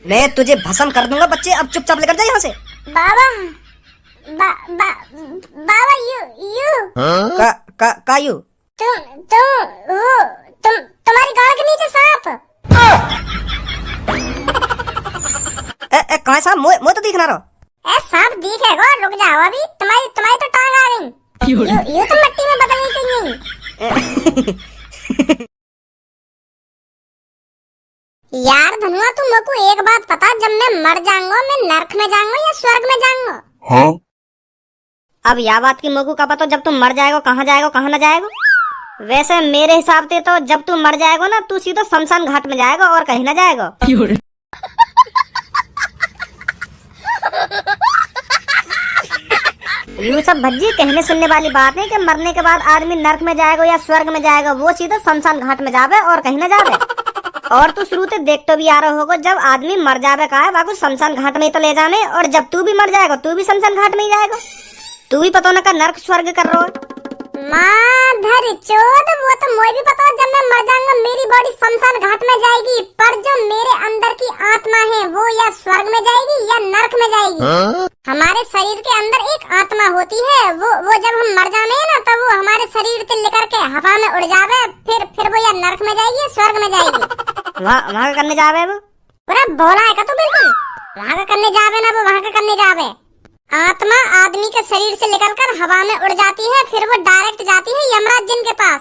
मैं तुझे भस्म कर दूंगा बच्चे, अब चुपचाप लेकर जा यहाँ से। बाबा बाबा यू का यू? तुम्हारी गाड़ के नीचे सांप। कहाँ सांप? मुझे तो दिख ना रहा। सांप दिखेगा, रुक जाओ अभी। तुम्हारी तो टांग आ गई। यू तो मिट्टी में बदल गई। यार धनुआ, तुम मेरे को एक बात पता, जब मैं मर जाऊंगा मैं नरक में जाऊंगा या स्वर्ग में जाऊंगा? हाँ? अब यह बात की मेरे को क्या पता, जब तुम मर जाएगा कहाँ जाएगा कहाँ न जाएगा। वैसे मेरे हिसाब से तो जब तू मर जाएगा ना, तू सीधा शमशान घाट में जाएगा और कहीं न जाएगा। ये सब भज्जी कहने सुनने वाली बात है कि मरने के बाद आदमी नरक में जाएगा या स्वर्ग में जाएगा, वो सीधा शमशान घाट में जावे और कहीं न जावे। और तू शुरू से देख तो भी आ रहा होगा, जब आदमी मर जावे का है बाबू शमशान घाट में ही तो ले जाने, और जब तू भी मर जाएगा तू भी शमशान घाट में ही जाएगा। तू भी पता न का नरक स्वर्ग कर रहा है। माधर चोद, वो तो मुझे भी पता है, जब मैं मर जाऊंगा मेरी बॉडी शमशान घाट में जाएगी, पर जो मेरे अंदर की आत्मा है वो या स्वर्ग में जाएगी या नरक में जाएगी। हमारे शरीर के अंदर एक आत्मा होती है, वो जब हम मर जाने ना तब वो हमारे शरीर से लेकर के हवा में उड़ जावे, फिर वो या नरक में जाएगी या स्वर्ग में जाएगी। वहाँ करने जावे वो पूरा भोला है का तू बिल्कुल। वहाँ का करने जावे ना, वो वहाँ का करने जावे। आत्मा आदमी के शरीर से निकलकर हवा में उड़ जाती है, फिर वो डायरेक्ट जाती है यमराज जी के पास।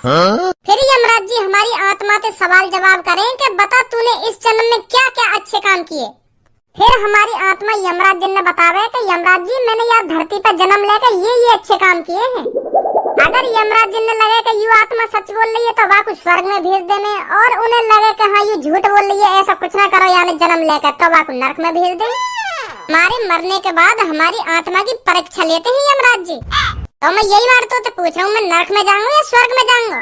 फिर यमराज जी हमारी आत्मा से सवाल जवाब करें कि बता तूने इस जन्म में क्या क्या अच्छे काम किए। फिर हमारी आत्मा यमराज जी ने बतावे कि यमराज जी मैंने यहाँ धरती पर जन्म लेकर ये अच्छे काम किए हैं। अगर यमराज जी ने लगे कि यू आत्मा सच बोल रही है तो वह कुछ स्वर्ग में भेज देने, और उन्हें लगे कि हाँ यू झूठ बोल रही है, ऐसा कुछ ना करो यहाँ में जन्म लेकर, तो वह कुछ नरक में भेज दें। हमारे मरने के बाद हमारी आत्मा की परीक्षा लेते हैं यमराज जी। तो मैं यही बात तो पूछ रहा हूँ, मैं नरक में जाऊंगा या स्वर्ग में जाऊंगा?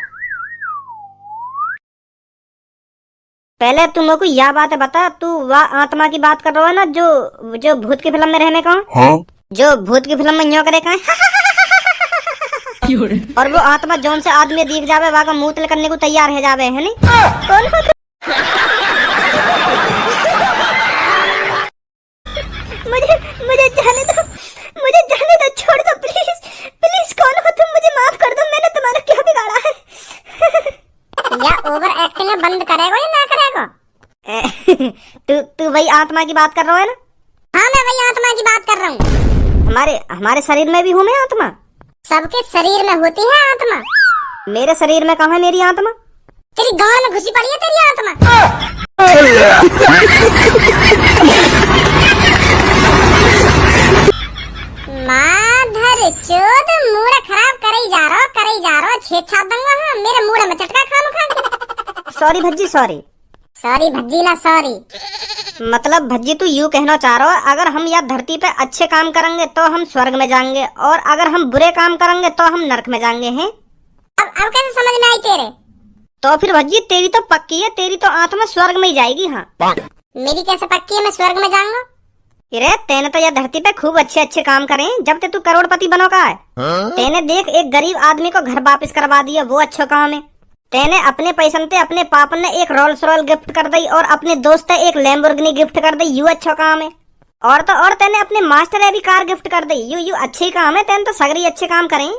पहले तुम मेरे को यह बात बता, तू वह आत्मा की बात कर रहा है ना जो भूत की फिल्म में रहने का? हाँ? जो भूत की फिल्म में न्यों करे का और वो आत्मा जौन से आदमी दिख जावे वहाँ का मुंह करने को तैयार है जावे, है नहीं? कौन हो तुम? मुझे जाने दो, छोड़ दो प्लीज प्लीज। कौन हो तुम? मुझे माफ कर दो, मैंने तुम्हारा क्या बिगाड़ा है? या ओवर एक्टिंग बंद करेगा या ना करेगा? तू वही आत्मा की बात कर रहा है ना? हाँ मैं वही आत्मा की बात कर रहा हूँ। हमारे शरीर में भी हूँ मैं आत्मा। सबके शरीर में होती है आत्मा। मेरे शरीर में कहाँ है मेरी आत्मा? तेरी गांव में घुसी पड़ी है तेरी आत्मा। माधर चोद, मूड खराब करे जा रहा छेद छाप दूंगा। हाँ मेरे मूड में चटका खा। सॉरी भज्जी, सॉरी भज्जी ना सॉरी। मतलब भज्जी तू यूँ कहना चाह रहा है, अगर हम यहाँ धरती पे अच्छे काम करेंगे तो हम स्वर्ग में जाएंगे, और अगर हम बुरे काम करेंगे तो हम नरक में जाएंगे, हैं? अब कैसे समझ में आई तेरे? तो फिर भज्जी तेरी तो पक्की है, तेरी तो आत्मा स्वर्ग में ही जाएगी। हाँ मेरी कैसे पक्की है मैं स्वर्ग में जाऊंगा? अरे तेने तो यह धरती पे खूब अच्छे काम करे, जब ते तू करोड़पति बनो का है। तेने देख एक गरीब आदमी को घर वापस करवा दिया, वो अच्छा काम है। तेने अपने पैसे से अपने पापा ने एक रोल्स रॉयल गिफ्ट कर दी और अपने दोस्त ने एक लैम्बोर्गिनी गिफ्ट कर दी, यू अच्छा काम है। और तेने अपने मास्टर भी कार गिफ्ट कर दी, यू अच्छे काम है। तेने तो सगरी अच्छे काम करें,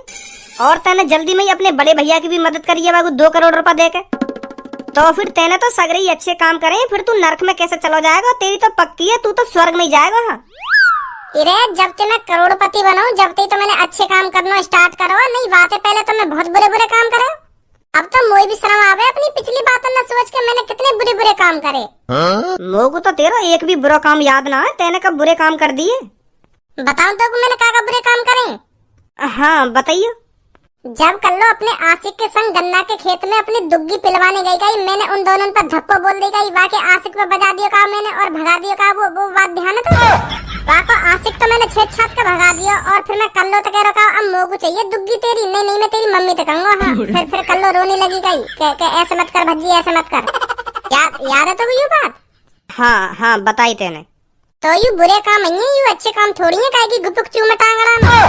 और तेने जल्दी में ही अपने बड़े भैया की भी मदद करी है 2 करोड़ रुपए देके। तो फिर तेने तो सगरे ही अच्छे काम करे, फिर तू नरक में कैसे चला जाएगा? तेरी तो पक्की है, तू तो स्वर्ग में ही जाएगा। हाँ इरे जब ते मैं करोड़पति बनाऊं, जब ते तो मैंने अच्छे काम करना स्टार्ट करो, नहीं बातें पहले तो मैं बहुत बुरे काम करे। अब तो मुझे भी शर्म आवे अपनी पिछली बातों न सोच के मैंने कितने बुरे काम करे। मोगू तो तेरा एक भी बुरा काम याद ना है, तेने कब बुरे काम कर दिए? बताऊं तो मैंने क्या बुरे काम करे? हाँ बताइए। जब कल्लो अपने आशिक के संग गन्ना के खेत में अपनी दुग्गी पिलवाने गई, मैंने उन दोनों पर धप्पो बोल दी गई, वाके आशिक पे बजा दिया का मैंने और भगा दिया का। वो बात ध्यान है तो? वाको आशिक तो मैंने छेद छात के भगा दिया, और फिर मैं कल्लो तो कह रहा अब मोगू चाहिए दुग्गी तेरी। नहीं मैं तेरी मम्मी तो कहूँगा। हाँ फिर कल्लो रोने लगी गई के ऐसे मत कर भज्जी, ऐसे मत कर। याद है तो यू बात? हाँ बताई तेने। तो यू बुरे काम नहीं है, यू अच्छे काम थोड़ी है, काहे की गुपचुप में टांग रहा।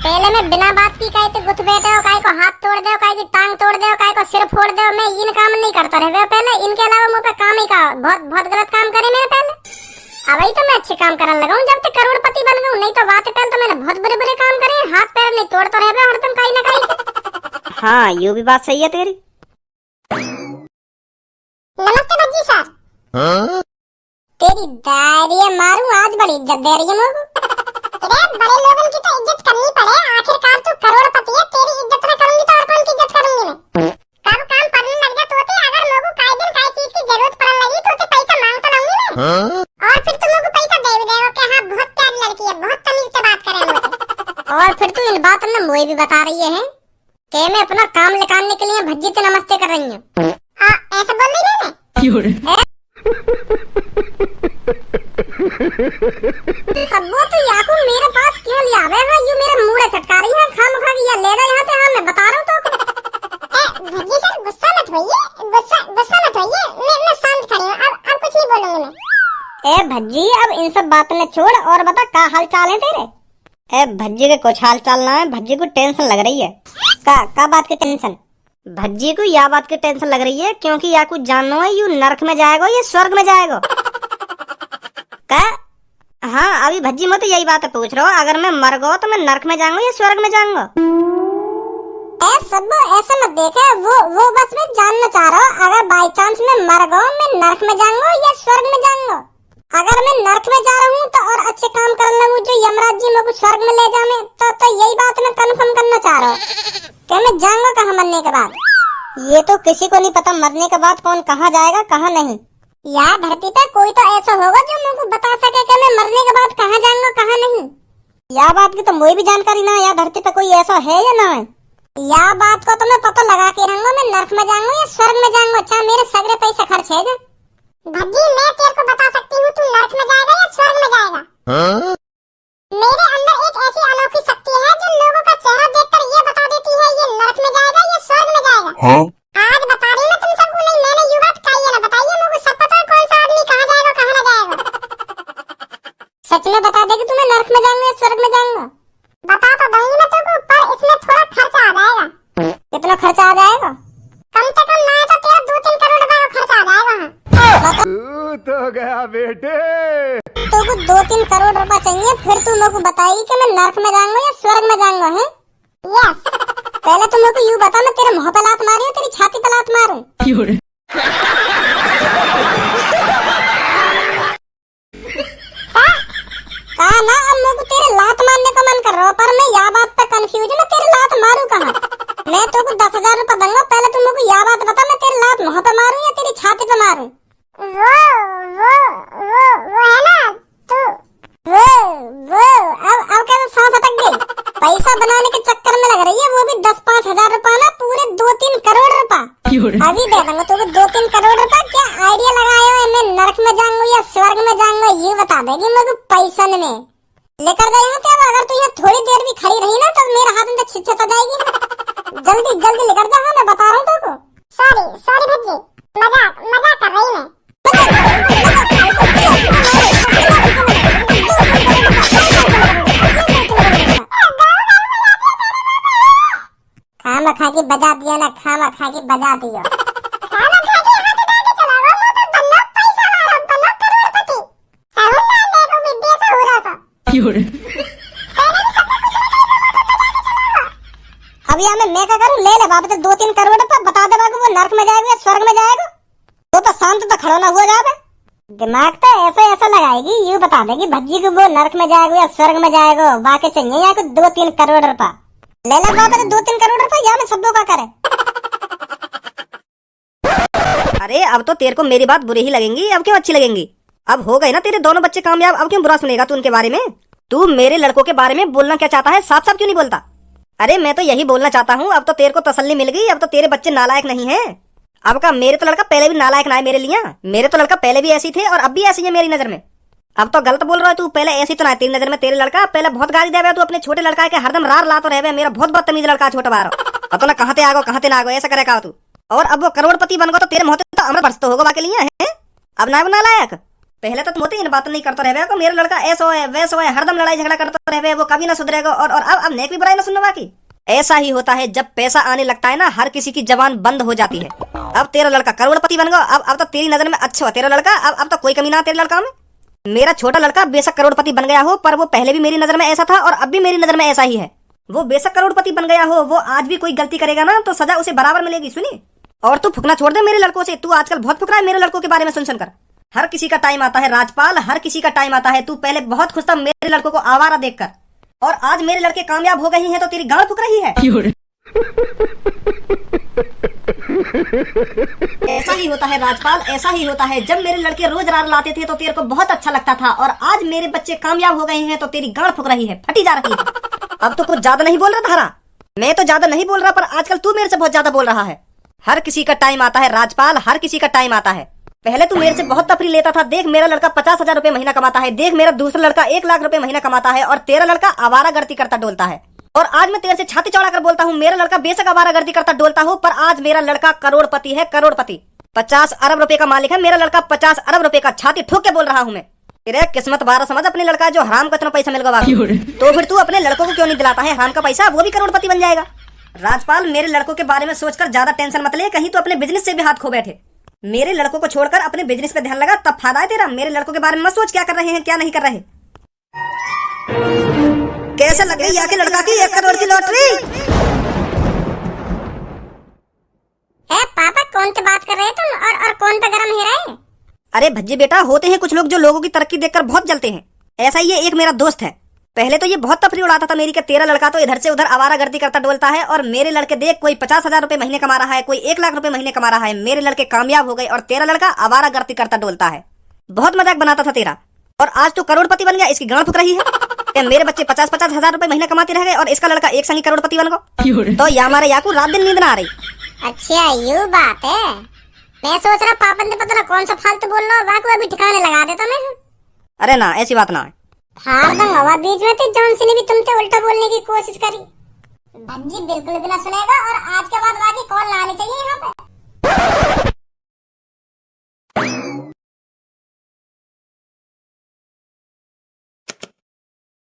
पहले मैं बिना बात की काहे तो गुथ बैठे हो, काहे को हाथ तोड़ दे, काहे की टांग तोड़ दे, काहे को सिर फोड़ दे। मैं इन काम नहीं करता रहे पहले, इनके अलावा मुझ पे काम ही का बहुत बहुत गलत काम करे मैंने पहले। अब ही तो मैं अच्छे काम करने लगा हूँ जब तक करोड़पति बन गया हूँ, नहीं तो बात पहले तो मैंने बहुत बुरे बुरे काम करे, हाथ पैर नहीं तोड़ तो रहे हरदम कहीं ना कहीं। हाँ यूं भी बात सही है तेरी। नमस्ते भज्जी सर। तेरी दारियां मारूं, आज बड़ी इज्जत दे रही है मुझको। अरे बड़े लोगों की तो इज्जत करनी पड़े, आखिरकार तू करोड़पति है, तेरी इज्जत ना करूंगी तो और कौन की इज्जत करूंगी मैं। कब काम पड़ने लग जा तो अगर लोगों काहे दिन काहे चीज की जरूरत पड़ने लगी तो पैसा मांग तो लाऊंगी मैं। और फिर तुम लोगों को पैसा दे भी देगा कि हाँ बहुत प्यारी लड़की है, बहुत तमीज से बात करे मुझे। और फिर तू इन बात में मुझे भी बता रही है कि मैं अपना काम निकालने के लिए भज्जी से नमस्ते कर रही हूँ। ऐसा बोल रही मैंने। सबो तो याकू मेरे पास क्यों लिया है? यू मेरे मुंह चटका रही है, खामखा ये ले रहा यहाँ पे। हाँ मैं बता रहा हूँ तो। भज्जी सर गुस्सा मत होइए, गुस्सा मत होइए, मैं शांत खड़ी हूँ, अब कुछ नहीं बोलूंगी मैं। ए भज्जी अब इन सब बातों ने छोड़ और बता क्या हाल चाल है तेरे। ए भज्जी के कुछ हाल चाल ना है, भज्जी को टेंशन लग रही है। का बात की टेंशन? भज्जी को या बात की टेंशन लग रही है क्योंकि या कुछ जानना है यू नरक में जाएगा या स्वर्ग में जाएगा। का? हाँ अभी भज्जी मैं तो यही बात पूछ रहा हूँ, अगर मैं मर गया तो मैं नरक में जाऊंगा या स्वर्ग में जाऊंगा। सब ऐसा मत देखे, वो बस मैं जानना चाह रहा हूँ अगर बाई चांस मैं मर गया मैं नरक में जाऊंगा या स्वर्ग में जाऊंगा। अगर मैं नरक में जा रहा हूँ तो और अच्छे काम कर लगूं जो यमराज जी मेरे को स्वर्ग में ले जाने, तो यही बात मैं कंफर्म करना चाह रहा हूँ कि मैं जाऊंगा कहाँ मरने के बाद। ये तो किसी को नहीं पता मरने के बाद कौन कहाँ जाएगा कहाँ नहीं। यार धरती पे कोई तो ऐसा होगा जो मेरे को बता सके कि मैं मरने के बाद कहाँ जाऊंगा कहाँ नहीं। या बात की तो मुझे भी जानकारी ना है, या धरती पे कोई ऐसा है या ना है। या बात को तो मैं पता लगा के रहूंगा मैं नरक में जाऊंगा या स्वर्ग में जाऊंगा, चाहे मेरे सगरे पैसे खर्च है। भज्जी मैं तेरे को बता सकती हूँ तू नरक में जाएगा या स्वर्ग में जाएगा। मेरे अंदर एक ऐसी अनोखी शक्ति है जो लोगों का चेहरा देखकर ये बता देती है ये नरक में जाएगा या स्वर्ग में जाएगा। आज बता रही मैं तुम सबको, नहीं मैंने ये बात कही है ना, बताइए मुझे सब पता है कौन सा आदमी कहाँ जाएगा कहाँ ना जाएगा। सच में बता दे कि तुम्हें नरक में जाऊंगा या स्वर्ग में जाऊंगा। बता तो दूंगी मैं तुमको, पर इसमें थोड़ा खर्चा आ जाएगा। कितना खर्चा आ जाएगा? कम से कम ना तो तेरा 2-3 करोड़ रुपए का खर्चा आ जाएगा। तो गया बेटे। तुमको 2-3 करोड़ रुपए चाहिए, फिर तू मेरे को बताएगी कि मैं नरक में जाऊंगा या स्वर्ग में जाऊंगा है। यस पहले तुम मेरे को यूँ बता, मैं तेरे मुंह पे लात मारूं तेरी छाती पे लात मारूं। कहा ना अब मेरे को तेरे लात मारने का मन कर रहा है, पर मैं यह बात पे कंफ्यूज हूँ मैं तेरे लात मारूं कहाँ। मैं तुमको 10,000 रुपए दूंगा, पहले तुम मेरे को यह बात बता मैं तेरे लात मुंह पे मारूं या तेरी छाती पे मारूं। वो है ना तू, वो अब कैसे सांस अटक गई। पैसा बनाने के चक्कर में लग रही है, वो भी 10-5 हजार रुपए ना, पूरे 2-3 करोड़ रुपए अभी दे दूंगा तुमको। 2-3 करोड़ रुपए क्या आइडिया लगाया है मैं नरक में जाऊंगा या स्वर्ग में जाऊंगा ये बता देगी मेरे को पैसा में। लेकर गए हैं क्या? अगर तू यहाँ थोड़ी देर भी खड़ी रही ना तो मेरे हाथ में छिछत आ जाएगी। जल्दी लेकर जा, मैं बता रहा हूँ तुमको। सॉरी भज्जी, मजाक कर रही मैं। खामा खा के बजा दिया ना, खामा खा के बजा दिया। अभी हमें मैं क्या करूँ? ले बाबा तो 2-3 करोड़ रुपए बता दे बाबू, वो नरक में जाएगा या स्वर्ग में जाएगा। तो शांत तो खड़ा ना हुआ जाए, दिमाग तो ऐसा लगाएगी, यूँ बता देगी भज्जी को वो नरक में जाएगा या स्वर्ग में जाएगा। बाकी चाहिए यहाँ को 2-3 करोड़ रुपए। ले बाबा तो 2-3 करोड़ रुपए या मैं सबको का करे। अरे अब तो तेरे को मेरी बात बुरी ही लगेंगी, अब क्यों अच्छी लगेंगी? अब हो गए ना तेरे दोनों बच्चे कामयाब, अब क्यों बुरा सुनेगा तू उनके बारे में? तू मेरे लड़कों के बारे में बोलना क्या चाहता है, साफ साफ क्यों नहीं बोलता? अरे मैं तो यही बोलना चाहता हूँ, अब तो तेरे को तसल्ली मिल गई, अब तो तेरे बच्चे नालायक नहीं है। अब का मेरे तो लड़का पहले भी नालायक ना है मेरे लिए, मेरे तो लड़का पहले भी ऐसी थे और अब भी ऐसी है मेरी नजर में। अब तो गलत बोल रहा है तू, पहले ऐसी तो ना तेरी नजर में। तेरे लड़का पहले बहुत गाली दे तू अपने छोटे लड़का के, हरदम रार लातो रहे, मेरा बहुत बदतमीज लड़का छोटा बार। अब तो ना कहते आगो कहते ना आगो ऐसा करेगा तू। और अब वो करोड़पति बन गो तो तेरे मुंह तो अमर बरसतो होगा बाकी लिए है। अब ना नालायक पहले तो तुम होते इन बातें नहीं करते रहे को, मेरा लड़का ऐसा है वैसा है, हरदम लड़ाई झगड़ा करता रहे, वो कभी ना सुधरेगा, और अब नेक भी बुराई ना सुनने बाकी। ऐसा ही होता है, जब पैसा आने लगता है ना, हर किसी की जबान बंद हो जाती है। अब तेरा लड़का करोड़पति बन गया, अब तो तेरी नजर में अच्छा हो तेरा लड़का, अब तो कोई कमी ना तेरे लड़का में। मेरा छोटा लड़का बेशक करोड़पति बन गया हो, पर वो पहले भी मेरी नजर में ऐसा था और अब भी मेरी नजर में ऐसा ही है। वो बेशक करोड़पति बन गया हो, वो आज भी कोई गलती करेगा ना तो सजा उसे बराबर मिलेगी। सुनी, और तू फुकना छोड़ दे मेरे लड़कों से, तू आजकल बहुत फुक रहा है मेरे लड़कों के बारे में सुन सुनकर। हर किसी का टाइम आता है राजपाल, हर किसी का टाइम आता है। तू पहले बहुत खुश था मेरे लड़कों को आवारा देखकर, और आज मेरे लड़के कामयाब हो गए हैं तो तेरी गांड फुक रही है। ऐसा ही होता है राजपाल, ऐसा ही होता है। जब मेरे लड़के रोज रार लाते थे तो तेरे को बहुत अच्छा लगता था, और आज मेरे बच्चे कामयाब हो गए हैं तो तेरी गांड फुक रही है, फटी जा रही है। अब तो कुछ ज्यादा नहीं बोल रहा थारा, मैं तो ज्यादा नहीं बोल रहा, पर आजकल तू मेरे से बहुत ज्यादा बोल रहा है। हर किसी का टाइम आता है राजपाल, हर किसी का टाइम आता है। पहले तू मेरे से बहुत तफरी लेता था, देख मेरा लड़का 50,000 रुपए महीना कमाता है, देख मेरा दूसरा लड़का 1 लाख रुपए महीना कमाता है, और तेरा लड़का आवारागर्दी करता डोलता है। और आज मैं तेरे से छाती चौड़ा कर बोलता हूँ, मेरा लड़का बेशक आवारागर्दी करता डोलता हो, पर आज मेरा लड़का करोड़पति है, करोड़पति। 50 अरब रुपए का मालिक है मेरा लड़का, 50 अरब रुपए का। छाती ठोक के बोल रहा हूँ मैं। तेरे किस्मत बारह समझ अपने लड़का, जो हराम का इतना पैसा मिल गया, तो फिर तू अपने लड़कों को क्यों नहीं दिलाता है हराम का पैसा, वो भी करोड़पति बन जाएगा। राजपाल, मेरे लड़कों के बारे में सोचकर ज्यादा टेंशन मत ले, कहीं तो अपने बिजनेस से भी हाथ खो बैठे। मेरे लड़कों को छोड़कर अपने बिजनेस पे ध्यान लगा, तब फायदा है तेरा। मेरे लड़कों के बारे में मत सोच क्या कर रहे हैं क्या नहीं कर रहे। कैसे लग गई आखिर लड़का की 1 करोड़ की लॉटरी? पापा कौन से बात कर रहे हैं तुम, और कौन पे गरम है रहे? अरे भज्जी बेटा, होते हैं कुछ लोग जो लोगों की तरक्की देखकर बहुत जलते हैं। ऐसा ही एक मेरा दोस्त है, पहले तो ये बहुत तफरी उड़ाता था मेरी कि तेरा लड़का तो इधर से उधर आवारागर्दी करता डोलता है, और मेरे लड़के देख कोई 50,000 रुपए महीने कमा रहा है, कोई 1 लाख रुपए महीने कमा रहा है। मेरे लड़के कामयाब हो गए और तेरा लड़का आवारागर्दी करता डोलता है। बहुत मजाक बनाता था तेरा, और आज तो करोड़पति बन गया, इसकी गांड फुक रही है। मेरे बच्चे 50-50 हजार रुपए महीने कमाते रह गए और इसका लड़का एक संगी करोड़पति बन गया। तो या हमारे याकू रात दिन नींद ना आ रही। अच्छा ये बात है, मैं सोच रहा पापा ने पता ना कौन सा फालतू बोल रहा है, अभी ठिकाने लगा देता मैं। अरे ना, ऐसी बात ना है। हार दंगा बीच में थी, जॉनसी ने भी तुमसे उल्टा बोलने की कोशिश करी। भज्जी बिल्कुल भी ना सुनेगा, और आज के बाद बाकी कॉल ना आनी चाहिए यहाँ पे।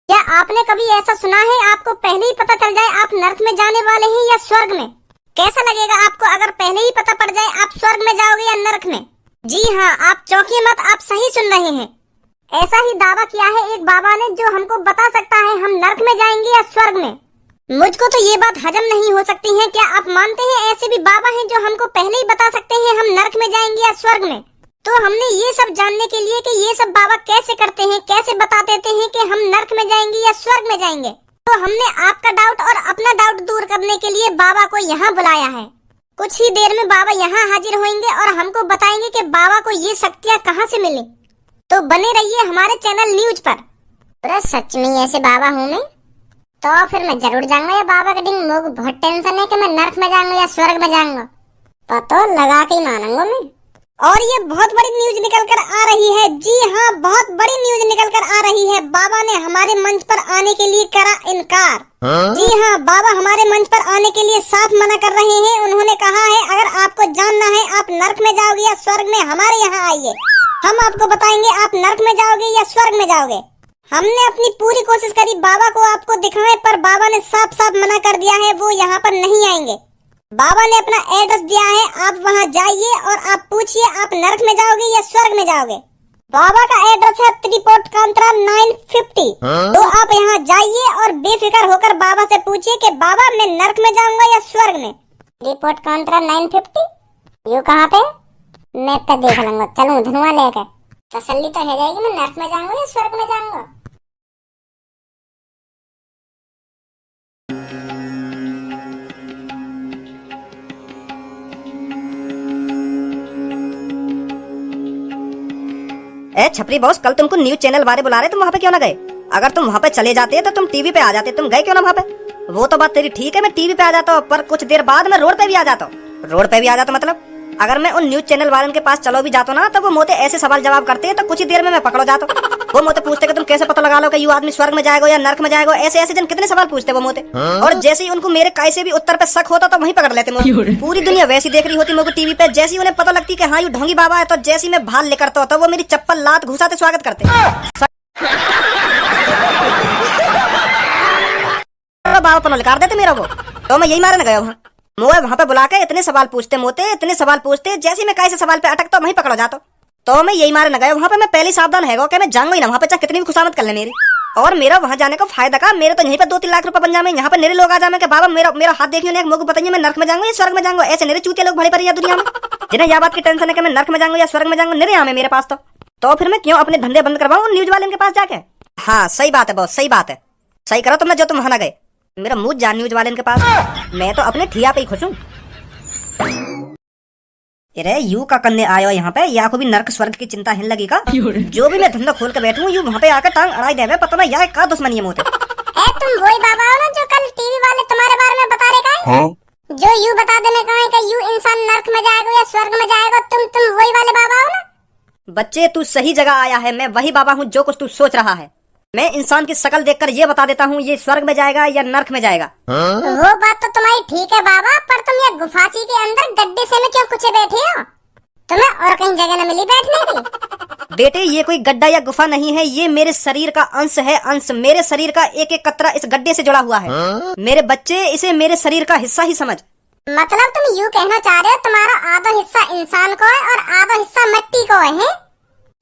क्या आपने कभी ऐसा सुना है, आपको पहले ही पता चल जाए आप नर्क में जाने वाले हैं या स्वर्ग में? कैसा लगेगा आपको अगर पहले ही पता पड़ जाए आप स्वर्ग में जाओगे या नर्क में? जी हाँ, आप चौंकिए मत, आप सही सुन रहे हैं। ऐसा ही दावा किया है एक बाबा ने, जो हमको बता सकता है हम नर्क में जाएंगे या स्वर्ग में। मुझको तो ये बात हजम नहीं हो सकती है। क्या आप मानते हैं ऐसे भी बाबा हैं जो हमको पहले ही बता सकते हैं हम नर्क में जाएंगे या स्वर्ग में? तो हमने ये सब जानने के लिए कि ये सब बाबा कैसे करते हैं, कैसे बता देते हैं कि हम नर्क में जाएंगे या स्वर्ग में जाएंगे, तो हमने आपका डाउट और अपना डाउट दूर करने के लिए बाबा को यहाँ बुलाया है। कुछ ही देर में बाबा यहाँ हाजिर होंगे और हमको बताएंगे कि बाबा को ये शक्तियाँ कहाँ से मिली। तो बने रहिए हमारे चैनल न्यूज पर। अरे सच में ऐसे बाबा हूँ मैं, तो फिर मैं जरूर जाऊंगा। या बाबा का डिंग मुझे बहुत टेंशन है कि मैं नर्क में जाऊंगा या स्वर्ग में जाऊंगा, पता लगा के ही मानूंगा मैं। और ये बहुत बड़ी न्यूज निकल कर आ रही है। जी हाँ, बहुत बड़ी न्यूज निकल कर आ रही है। बाबा ने हमारे मंच पर आने के लिए करा इनकार। जी हाँ, बाबा हमारे मंच पर आने के लिए साफ मना कर रहे हैं। उन्होंने कहा है अगर आपको जानना है आप नर्क में जाओगे या स्वर्ग में, हमारे यहाँ आइए, हम आपको बताएंगे आप नर्क में जाओगे या स्वर्ग में जाओगे। हमने अपनी पूरी कोशिश करी बाबा को आपको दिखाएं, पर बाबा ने साफ साफ मना कर दिया है, वो यहाँ पर नहीं आएंगे। बाबा ने अपना एड्रेस दिया है, आप वहाँ जाइए और आप पूछिए आप नर्क में जाओगे या स्वर्ग में जाओगे। बाबा का एड्रेस है त्रिपोट कांत्रा 950। तो आप यहाँ जाइए और बेफिक्र होकर बाबा से पूछिए कि बाबा मैं नर्क में जाऊंगा या स्वर्ग में। त्रिपोट कांत्रा 950 यू कहाँ पे? मैं तो देख लूंगा, चलूँ धनुआ लेकर, तसल्ली तो है जाएगी मैं नर्क में जाऊंगा या स्वर्ग में जाऊंगा। ए छपरी बॉस, कल तुमको न्यूज चैनल वाले बुला रहे, तुम वहाँ पे क्यों ना गए? अगर तुम वहाँ पे चले जाते तो तुम टीवी पे आ जाते, तुम गए क्यों ना वहाँ पे? वो तो बात तेरी ठीक है, मैं टीवी पे आ जाता हूँ, पर कुछ देर बाद मैं रोड पे भी आ जाता हूँ। रोड पे भी आ जाता मतलब अगर मैं उन न्यूज चैनल वालों के पास चलो भी जाता ना तो वो मोते ऐसे सवाल जवाब करते हैं तो कुछ ही देर में मैं पकड़ो जाता। वो मोते पूछते कि तुम कैसे पता लगा लो कि यू आदमी स्वर्ग में जाएगा या नर्क में जाएगा, ऐसे ऐसे जन कितने सवाल पूछते वो मोते। और जैसे ही उनको मेरे कैसे भी उत्तर पे शक होता तो वहीं पकड़ लेते मोते। पूरी दुनिया वैसी देख रही होती मेरे टीवी पे, जैसी उन्हें पता लगती कि हाँ यू ढोंगी बाबा है तो जैसी मैं भाल लेकर तो वो मेरी चप्पल लात घुसाते स्वागत करते। बाबा पनो निकाल देते मेरा वो, तो मैं यही मारने गया वहाँ। मोए वहाँ पे बुला के इतने सवाल पूछते मोते, इतने सवाल पूछते, जैसे मैं कैसे सवाल पे अटकता वहीं पकड़ो जाता। तो मैं यही मारने गया वहाँ पे। मैं पहले सावधान है कि मैं जाऊंगा ही ना वहाँ पे, चाहे कितनी भी खुशामद कर ले मेरी। और मेरा वहाँ जाने का फायदा का, मेरे तो यहीं पे 2-3 लाख रुपए बन जाए। यहाँ पे मेरे लोग आ जाए कि बाबा मेरा हाथ देखिए मुझे बताइए मैं नर्क में जाऊंगा या स्वर्ग में जाऊंगा। ऐसे मेरे चूतिया लोग भरे पड़े हैं दुनिया में, जिन्हें यह बात की टेंशन है कि मैं नर्क में जाऊंगा या स्वर्ग में जाऊंगा। निरे मेरे पास तो फिर मैं क्यों अपने धंधे बंद करवाऊं न्यूज वाले के पास जाके। हाँ सही बात है बॉस, सही बात है। सही करो तुमने जो तुम वहां ना गए। मेरा मुंह जान न्यूज वाले के पास, मैं तो अपने ठिया पे ही खुश हूँ। अरे यू का करने आयो यहाँ पे, या को भी नर्क स्वर्ग की चिंता हिन लगी का। जो भी मैं धंधा खोल के बैठूं यू वहाँ पे आकर टांग अड़ाई देवे, पता ना यार का दुश्मनी है मोते। तुम वही बाबा हो ना जो कल टीवी वाले तुम्हारे बारे में बता रहे का, जो यू बता देने का है कि यू इंसान नर्क में जाएगा या स्वर्ग में जाएगा। तुम वही वाले बाबा हो ना। बच्चे तू सही जगह आया है, मैं वही बाबा हूँ जो कुछ तू सोच रहा है। मैं इंसान की शक्ल देखकर ये बता देता हूँ ये स्वर्ग में जाएगा या नर्क में जाएगा। वो बात तो तुम्हारी ठीक है बाबा, पर तुम ये गुफाची के अंदर गड्ढे से में क्यों कुछ बैठे हो? तुम्हें और कहीं जगह न मिली बैठने की? बेटे ये कोई गड्ढा या गुफा नहीं है, ये मेरे शरीर का अंश है, अंश। मेरे शरीर का एक एक कतरा इस गड्ढे से जुड़ा हुआ है। मेरे बच्चे इसे मेरे शरीर का हिस्सा ही समझ। मतलब तुम यूँ कहना चाह रहे हो तुम्हारा आधा हिस्सा इंसान को है और आधा हिस्सा मिट्टी को है?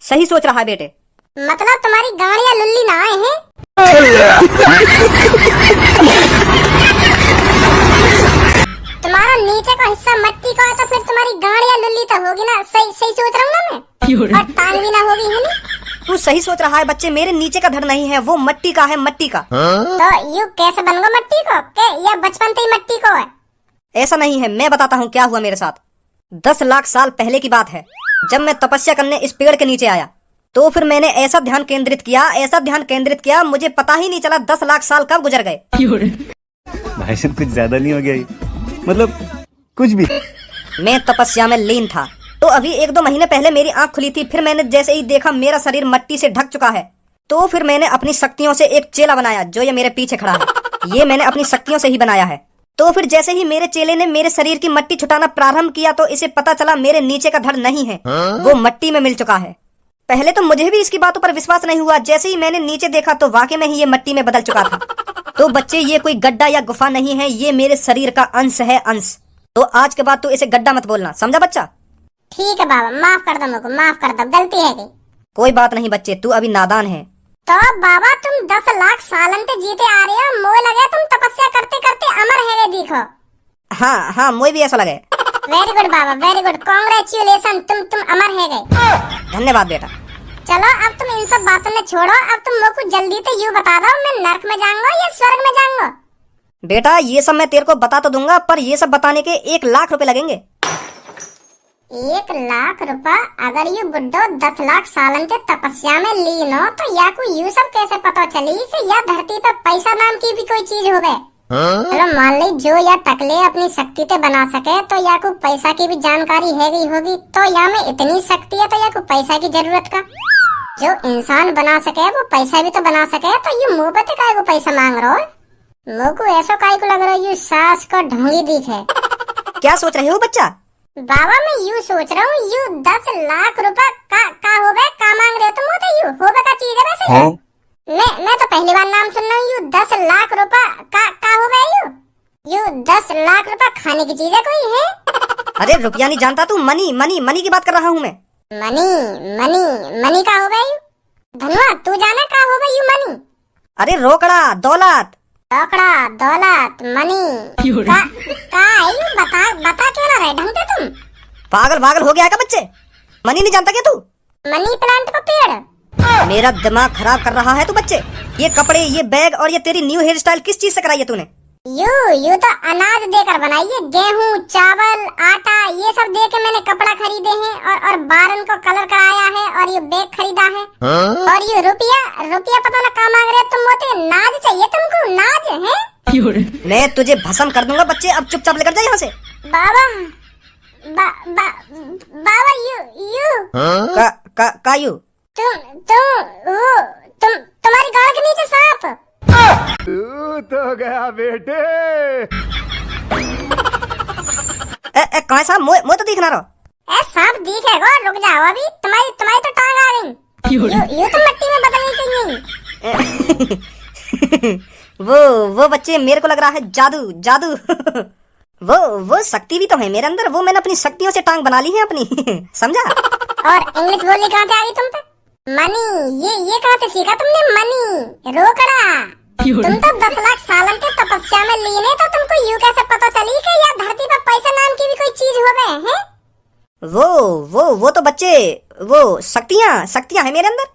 सही सोच रहा है बेटे। मतलब तुम्हारी गाड़ियाँ लुल्ली ना आए हैं? तुम्हारा नीचे का हिस्सा मिट्टी का है तो फिर तुम्हारी गाड़ियाँ लुल्ली तो होगी ना। सही सोच रहा हूँ ना मैं? और टांग भी ना होगी है ना? तू सही सोच रहा है बच्चे, मेरे नीचे का धड़ नहीं है, वो मिट्टी का है, मिट्टी का। तो यू कैसे बन गो मिट्टी को? या बचपन से ही मिट्टी को है? ऐसा नहीं है, मैं बताता हूँ क्या हुआ मेरे साथ। 10 लाख साल पहले की बात है, जब मैं तपस्या करने इस पेड़ के नीचे आया तो फिर मैंने ऐसा ध्यान केंद्रित किया, मुझे पता ही नहीं चला 10 लाख साल कब गुजर गए। भाई साहब कुछ ज्यादा नहीं हो गया ये? मतलब कुछ भी। मैं तपस्या में लीन था तो अभी 1-2 महीने पहले मेरी आंख खुली थी। फिर मैंने जैसे ही देखा मेरा शरीर मिट्टी से ढक चुका है तो फिर मैंने अपनी शक्तियों से एक चेला बनाया जो ये मेरे पीछे खड़ा है। ये मैंने अपनी शक्तियों से ही बनाया है। तो फिर जैसे ही मेरे चेले ने मेरे शरीर की मिट्टी छुटाना प्रारंभ किया तो इसे पता चला मेरे नीचे का धड़ नहीं है, वो मिट्टी में मिल चुका है। पहले तो मुझे भी इसकी बातों पर विश्वास नहीं हुआ। जैसे ही मैंने नीचे देखा तो वाकई में ही ये मिट्टी में बदल चुका था। तो बच्चे ये कोई गड्ढा या गुफा नहीं है, ये मेरे शरीर का अंश है, अंश। तो आज के बाद तू इसे गड्ढा मत बोलना, समझा बच्चा? ठीक है बाबा, माफ कर दो मेरे को, माफ कर दो, गलती है गई। कोई बात नहीं बच्चे, तू अभी नादान है। तो बाबा तुम 10 लाख सालन से जीते आ रहे हो, मोए लगे तुम तपस्या करते करते अमर है देखो। हाँ मुझे भी ऐसा लगे। वेरी गुड बाबा, वेरी गुड, कांग्रेचुलेशन, तुम अमर है गए। धन्यवाद बेटा। चलो अब तुम इन सब बातों में छोड़ो, अब तुम मेरे को जल्दी से यूँ बता दो मैं नर्क में जाऊंगा या स्वर्ग में जाऊंगा? बेटा ये सब मैं तेरे को बता तो दूंगा, पर ये सब बताने के 1 लाख रुपए लगेंगे। 1 लाख रुपए? अगर ये बुड्ढो 10 लाख सालन से तपस्या में लीन हो तो या को यू सब कैसे पता चली कि या धरती पे पैसा नाम की भी कोई चीज हो गए? चलो मान ली जो या टकले अपनी शक्ति से बना सके तो या को पैसा की भी जानकारी है गई होगी। तो या में इतनी शक्ति है तो या को पैसा की जरूरत का? जो इंसान बना सके वो पैसा भी तो बना सके, तो ये मुँह पे काय को पैसा मांग रहा हो? मुँह को ऐसा काय को लग रहा है यू सास को ढोंगी दिखे। क्या सोच रहे हो बच्चा? बाबा मैं यूँ सोच रहा हूँ यू 10 लाख रुपए का हो गए, का मांग रहे हो तुम? तो यू हो गए का चीज है वैसे? मैं तो पहली बार नाम सुन रहा हूँ। यू 10 लाख रुपए का हो गए? यू 10 लाख रुपए खाने की चीज है कोई है? अरे रुपया नहीं जानता तू, मनी की बात कर रहा हूँ मैं। मनी का हो गई? धनवा तू जाना का हो गई यू मनी? अरे रोकड़ा दौलत मनी का बता क्यों ना रहे ढंग से तुम? पागल हो गया है क्या बच्चे? मनी नहीं जानता क्या तू? मनी प्लांट का पेड़। मेरा दिमाग खराब कर रहा है तू बच्चे। ये कपड़े, ये बैग और ये तेरी न्यू हेयर स्टाइल किस चीज से कराई है तूने? यू तो अनाज देकर बनाई है, गेहूँ, चावल, आटा ये सब दे के मैंने कपड़ा खरीदे हैं और बारन को कलर कराया है और ये बैग खरीदा है। और ये रुपया पता ना कहाँ मांग रहे तुम? मोते नाज चाहिए तुमको? नाज है? मैं तुझे भस्म कर दूंगा बच्चे, अब चुपचाप लेकर जा यहाँ से। बाबा बाबा यू का यू? तुम्हारी गाड़ के नीचे सांप। तू तो गया बेटे। कहाँ सांप? मोए तो दिखना रहो। ए सांप दिखेगा, रुक जाओ अभी। तुम्हारी तो टांग आ गई। यू तो मिट्टी में बदल गई। वो बच्चे मेरे को लग रहा है जादू। वो शक्ति भी तो है मेरे अंदर, वो मैंने अपनी शक्तियों से टांग बना ली है अपनी। समझा? और इंग्लिश बोलनी कहाँ से आ गई तुम पे? मनी, ये कहाँ से सीखा तुमने? मनी रोकड़ा। तुम तो 10 लाख सालन के तपस्या में लीन है, तो तुमको यूं कैसे पता चली कि यार धरती पर पैसा नाम की भी कोई चीज होवे हैं? वो तो बच्चे, वो शक्तियां है मेरे अंदर।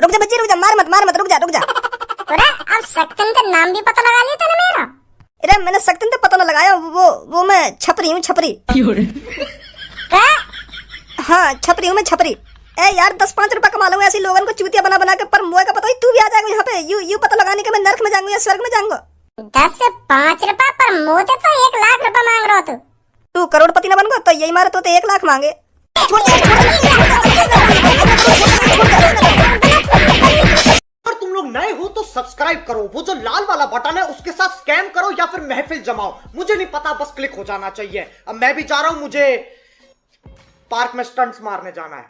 रुक जा बच्चे, रुक जा, मार मत, रुक जा। अरे अब शक्तिन का नाम भी पता लगा लिया तूने मेरा? अरे मैंने शक्तिन तो पता न लगाया, वो मैं छपरी हूँ। क्या? हाँ छपरी हूँ मैं, छपरी। ए यार 10-5 रुपए कमा लूंगा ऐसे लोगों को चूतिया बना के, पर मुझे का पता ही तू भी आ जाएगा यहाँ पे। यू पता लगाने के मैं नर्क में जाऊंगा या स्वर्ग में जाऊंगा। 10 से 5 रुपए पर मोते तो 1 लाख रुपए मांग रहा हो तू करोड़पति न बनगा तो यही मारे तो 1 लाख मांगे। अगर तुम लोग नए हो तो सब्सक्राइब करो, वो जो लाल वाला बटन है उसके साथ स्कैम करो या फिर महफिल जमाओ, मुझे नहीं पता, बस क्लिक हो जाना चाहिए। अब मैं भी जा रहा हूं, मुझे पार्क में स्टंट्स मारने जाना है।